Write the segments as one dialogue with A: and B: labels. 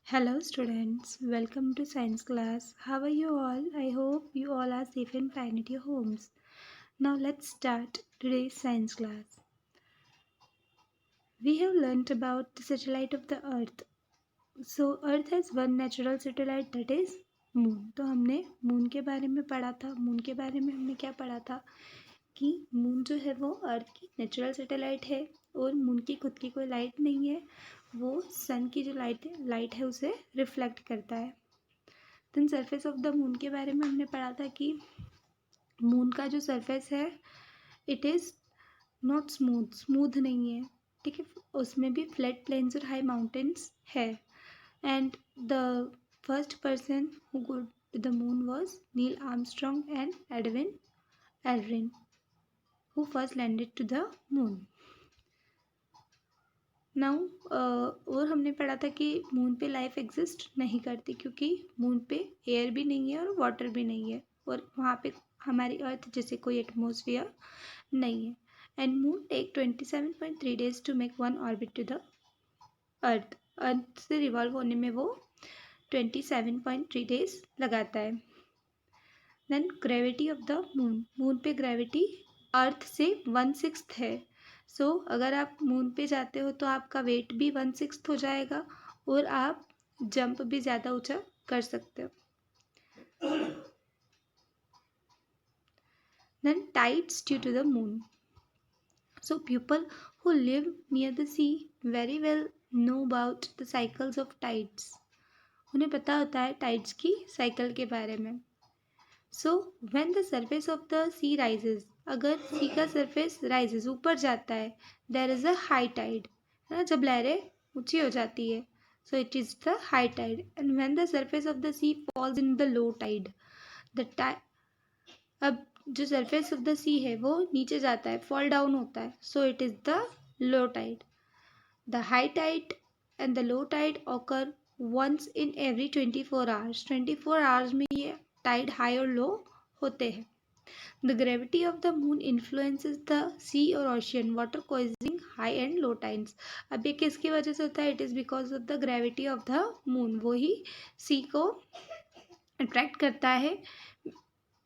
A: Hello students, welcome to science class. How are you all? I hope you all are safe and fine at your homes. Now let's start today's science class. We have learnt about the satellite of the earth. So earth has one natural satellite, that is moon. तो हमने moon के बारे में पढ़ा था. Moon के बारे में हमने क्या पढ़ा था कि मून जो है वो अर्थ की नेचुरल सैटेलाइट है और मून की खुद की कोई लाइट नहीं है. वो सन की जो लाइट है उसे रिफ्लेक्ट करता है. Then surface of the moon के बारे में हमने पढ़ा था कि मून का जो सरफेस है इट इज़ नॉट स्मूथ नहीं है. ठीक है, उसमें भी फ्लैट प्लेन्स और हाई माउंटेन्स है. And the first person who go to the moon was Neil Armstrong and Edwin Aldrin who first landed to the moon. Now और हमने पढ़ा था कि मून पे लाइफ एग्जिस्ट नहीं करती क्योंकि मून पे एयर भी नहीं है और वाटर भी नहीं है और वहाँ पे हमारी अर्थ जैसे कोई एटमॉस्फेयर नहीं है. And moon take 27.3 days to make one orbit to the earth. Earth से रिवॉल्व होने में वो 27.3 days लगाता है. Then gravity of the moon. Moon पे ग्रेविटी अर्थ से 1/6 है. सो अगर आप मून पे जाते हो तो आपका वेट भी 1/6 हो जाएगा और आप जंप भी ज़्यादा ऊंचा कर सकते हो. Then tides due to the moon. So people who live near the sea very well know about the cycles of tides. उन्हें पता होता है टाइड्स की साइकिल के बारे में. So when the surface of the sea rises, अगर सी का सरफेस राइजेस ऊपर जाता है, there is a high tide. है ना, जब लहरें ऊंची हो जाती है, so it is the high tide. And when the surface of the sea falls in the low tide, अब जो सरफेस ऑफ द सी है वो नीचे जाता है, फॉल डाउन होता है, so it is the low tide. The high tide and the low tide occur once in every 24 hours. 24 hours में ये टाइड हाई और लो होते हैं. The gravity of the moon influences the sea और ocean water causing high and low tides. अब ये किसकी वजह से होता है? It is because of the gravity of the moon. वो ही सी को अट्रैक्ट करता है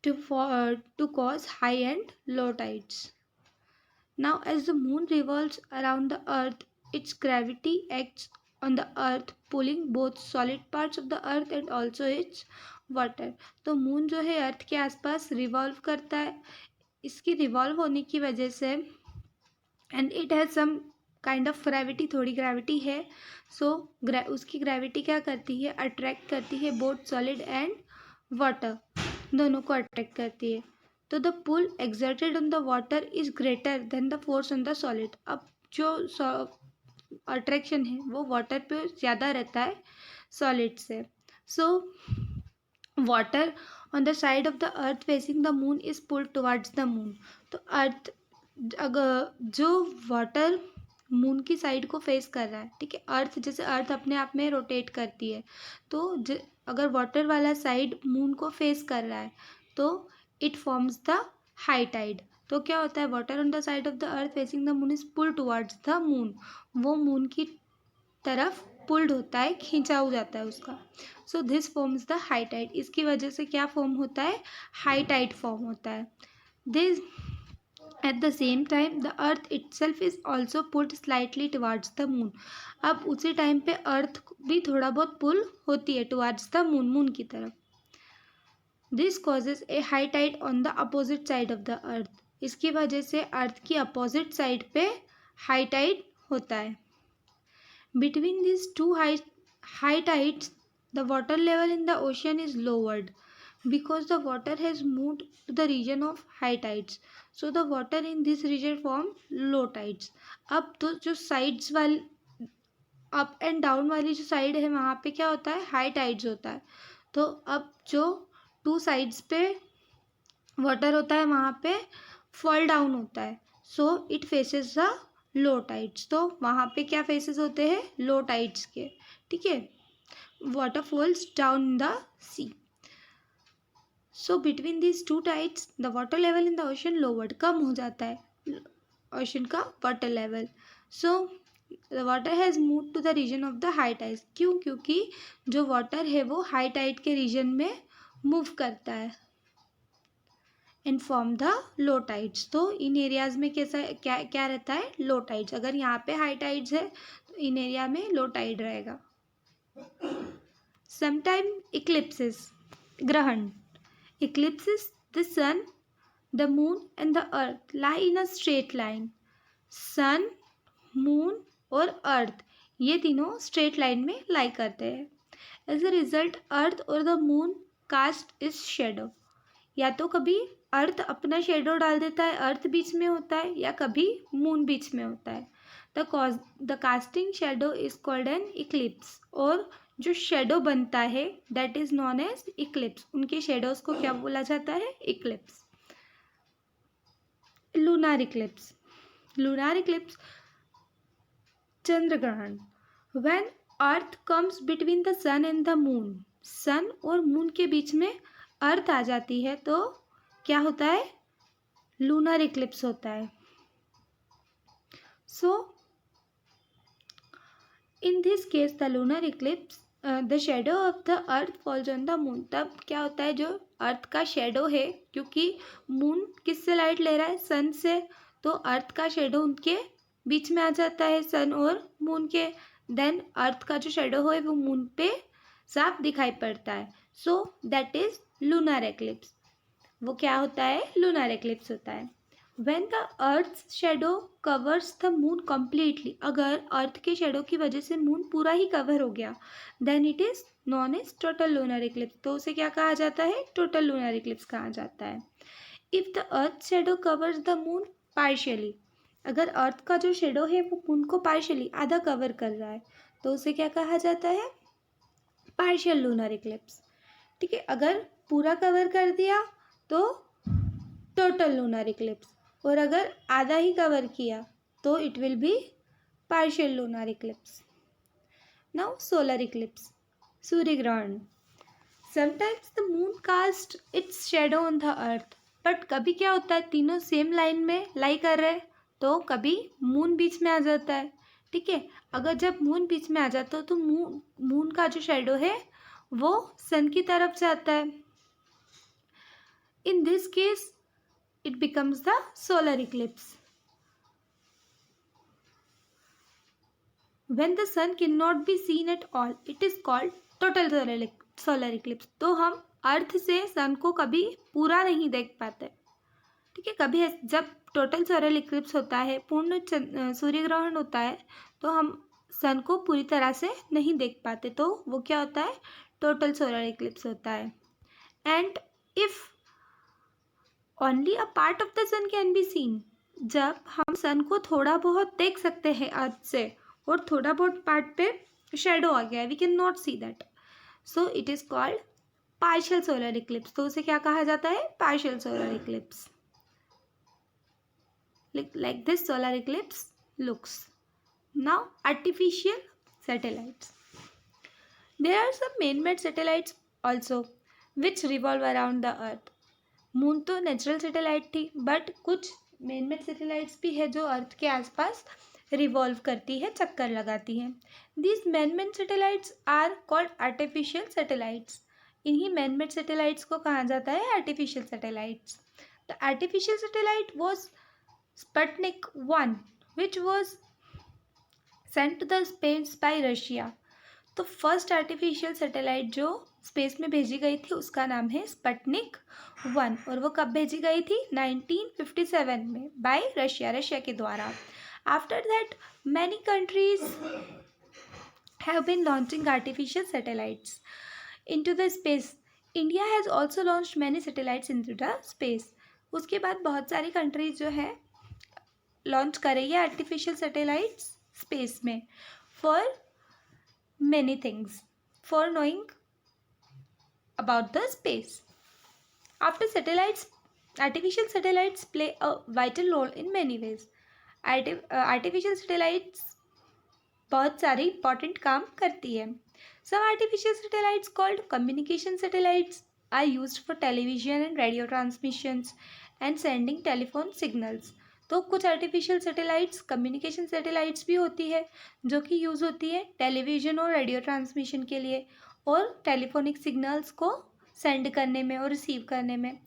A: to cause high and low tides. Now, as the moon revolves around the earth, its gravity acts on the earth, pulling both solid parts of the earth and also its water. तो moon जो है अर्थ के आसपास revolve करता है. इसकी revolve होने की वजह से and it has some kind of gravity, थोड़ी ग्रेविटी है. सो उसकी ग्रेविटी क्या करती है? अट्रैक्ट करती है बोथ सॉलिड एंड वाटर, दोनों को अट्रैक्ट करती है. तो the pull exerted on the water is greater than the force on the solid. अब जो अट्रैक्शन है वो वाटर पे ज़्यादा रहता है सॉलिड से. So water on the side of the earth facing the moon is pulled towards the moon. तो अर्थ अगर जो वाटर मून की साइड को फेस कर रहा है, ठीक है, अर्थ जैसे अर्थ अपने आप में रोटेट करती है, तो अगर वाटर वाला साइड मून को फेस कर रहा है तो it forms the high tide. तो क्या होता है? Water on the side of the earth facing the moon is pulled towards the moon. वो मून की तरफ पुल्ड होता है, खींचा हो जाता है उसका. So this forms the high tide. इसकी वजह से क्या फॉर्म होता है? हाई टाइड फॉर्म होता है. This At the same time, the earth itself is also pulled slightly towards the moon. अब उसी टाइम पे अर्थ भी थोड़ा बहुत पुल होती है towards the moon, मून की तरफ. This causes a high tide on the opposite side of the earth. इसकी वजह से अर्थ की अपोजिट साइड पे हाई टाइड होता है. Between these two high tides, the water level in the ocean is lowered because the water has moved to the region of high tides. So the water in this region form low tides. अब तो जो sides वाली up and down वाली जो side है वहाँ पे क्या होता है? हाई टाइड्स होता है. तो अब जो टू साइड्स पे वाटर होता है वहाँ पे फॉल डाउन होता है. So it faces the low tides. तो वहाँ पे क्या फेसेस होते हैं? लो टाइड्स के. ठीक है, water falls down in the sea. So between this two tides the water level in the ocean lowered, कम हो जाता है ओशन का water level. So the water has move to the region of the high tide. क्यों? क्योंकि जो water है वो हाई टाइड के रीजन में मूव करता है and form the low tides. तो इन एरियाज में कैसा क्या क्या रहता है? लो टाइड्स. अगर यहाँ पे हाई टाइड्स है तो इन एरिया में लो टाइड रहेगा. समटाइम इक्लिप्सिस, ग्रहण. Eclipses, the sun, the moon and the earth lie in a straight line. Sun, moon और अर्थ ये तीनों स्ट्रेट लाइन में लाई करते हैं. एज अ रिजल्ट अर्थ और the moon cast is shadow. या तो कभी अर्थ अपना शेडो डाल देता है, अर्थ बीच में होता है, या कभी मून बीच में होता है. The casting shadow is called an eclipse. और जो शेडो बनता है that is known as eclipse. उनके शेडोज को क्या बोला जाता है? Eclipse. Lunar eclipse. Lunar eclipse, चंद्र ग्रहण. When earth comes between the sun and the moon. Sun और मून के बीच में अर्थ आ जाती है तो क्या होता है? लूनर इक्लिप्स होता है. So in this case the lunar eclipse the shadow of the earth falls on the moon. तब क्या होता है? जो अर्थ का शेडो है, क्योंकि मून किससे लाइट ले रहा है? सन से. तो अर्थ का शेडो उनके बीच में आ जाता है, सन और मून के. देन अर्थ का जो शेडो है वो मून पे साफ दिखाई पड़ता है. So that is lunar eclipse. वो क्या होता है? लूनर एक्लिप्स होता है. When the earth shadow covers the moon completely. अगर अर्थ के शेडो की वजह से मून पूरा ही कवर हो गया then it is known as total lunar eclipse. तो उसे क्या कहा जाता है? टोटल लूनर एक्लिप्स कहा जाता है. If the earth shadow covers the moon partially. अगर अर्थ का जो शेडो है वो मून को पार्शियली आधा कवर कर रहा है तो उसे क्या कहा जाता है? Partial lunar Eclipse. ठीक है. अगर पूरा कवर कर दिया तो टोटल लूनर इक्लिप्स, और अगर आधा ही कवर किया तो it will be partial lunar eclipse. Now solar eclipse, सूर्य ग्रहण. Sometimes the moon cast its shadow on the earth. But कभी क्या होता है? तीनों सेम लाइन में लाई कर रहे हैं तो कभी मून बीच में आ जाता है. ठीक है. अगर जब मून बीच में आ जाता है तो मून का जो शेडो है वो सन की तरफ जाता है. इन this case it becomes the solar eclipse. When the sun cannot be seen at all, it is called total solar eclipse. तो हम अर्थ से सन को कभी पूरा नहीं देख पाते. ठीक है. कभी जब टोटल सोलर इक्लिप्स होता है, पूर्ण सूर्य ग्रहण होता है, तो हम सन को पूरी तरह से नहीं देख पाते. तो वो क्या होता है? टोटल सोलर इक्लिप्स होता है. And if only a part of the sun can be seen. जब हम सन को थोड़ा बहुत देख सकते हैं अर्थ से और थोड़ा बहुत पार्ट पे शेडो आ गया है, we can not see that. So it is called partial solar eclipse. तो उसे क्या कहा जाता है? Partial solar eclipse. like this solar eclipse looks. Now artificial satellites. There are some man-made satellites also which revolve around the earth. Moon तो natural satellite थी, but कुछ man-made satellites भी है जो अर्थ के आसपास रिवॉल्व करती है, चक्कर लगाती हैं. These man made satellites are called artificial satellites. इन्हीं मैन-मेड सैटेलाइट्स को कहा जाता है artificial satellites. The artificial satellite was Sputnik 1 which was sent to the space by Russia. तो फर्स्ट आर्टिफिशियल सैटेलाइट जो स्पेस में भेजी गई थी उसका नाम है स्पुतनिक 1. और वो कब भेजी गई थी? 1957 में बाय रशिया के द्वारा. After that many countries have been launching artificial satellites into the space. India has also launched many satellites into the space. उसके बाद बहुत सारी कंट्रीज जो है लॉन्च करेंगे आर्टिफिशियल सैटेलाइट्स स्पेस में for many things, for knowing about the space. After satellites, artificial satellites play a vital role in many ways. Artificial satellites बहुत सारे important काम करती है. Some artificial satellites called communication satellites are used for television and radio transmissions and sending telephone signals. तो कुछ artificial satellites communication satellites भी होती है जो कि यूज़ होती है टेलीविज़न और रेडियो ट्रांसमिशन के लिए और टेलीफोनिक सिग्नल्स को सेंड करने में और रिसीव करने में.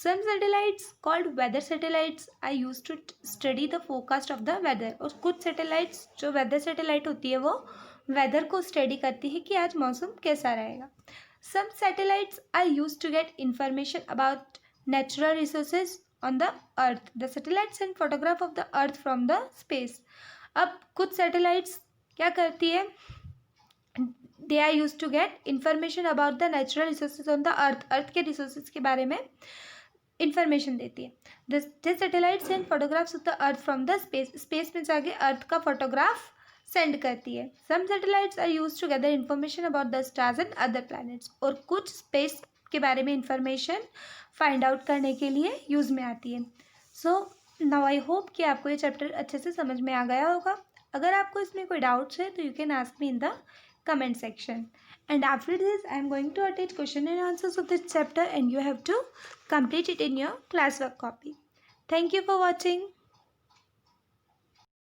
A: Some satellites called weather satellites are used to study the forecast of the weather. और कुछ satellites जो weather satellite होती है वो weather को study करती है कि आज मौसम कैसा रहेगा. Some satellites are used to get information about natural resources on the earth. The satellites send photograph of the earth from the space. अब कुछ satellites क्या करती है? They are used to get information about the natural resources on the earth. अर्थ के resources के बारे में information देती है. This satellite send photographs of the earth from the space. Space में जाके अर्थ का फोटोग्राफ सेंड करती है. Some satellites are use to gather information about the stars and other planets. और कुछ स्पेस के बारे में इंफॉर्मेशन फाइंड आउट करने के लिए यूज़ में आती है. सो नाउ आई होप कि आपको ये चैप्टर अच्छे से समझ में आ गया होगा. अगर आपको इसमें कोई डाउट्स है तो you can ask me in the comment section, and after this I am going to attach question and answers of this chapter and you have to complete it in your classwork copy. Thank you for watching.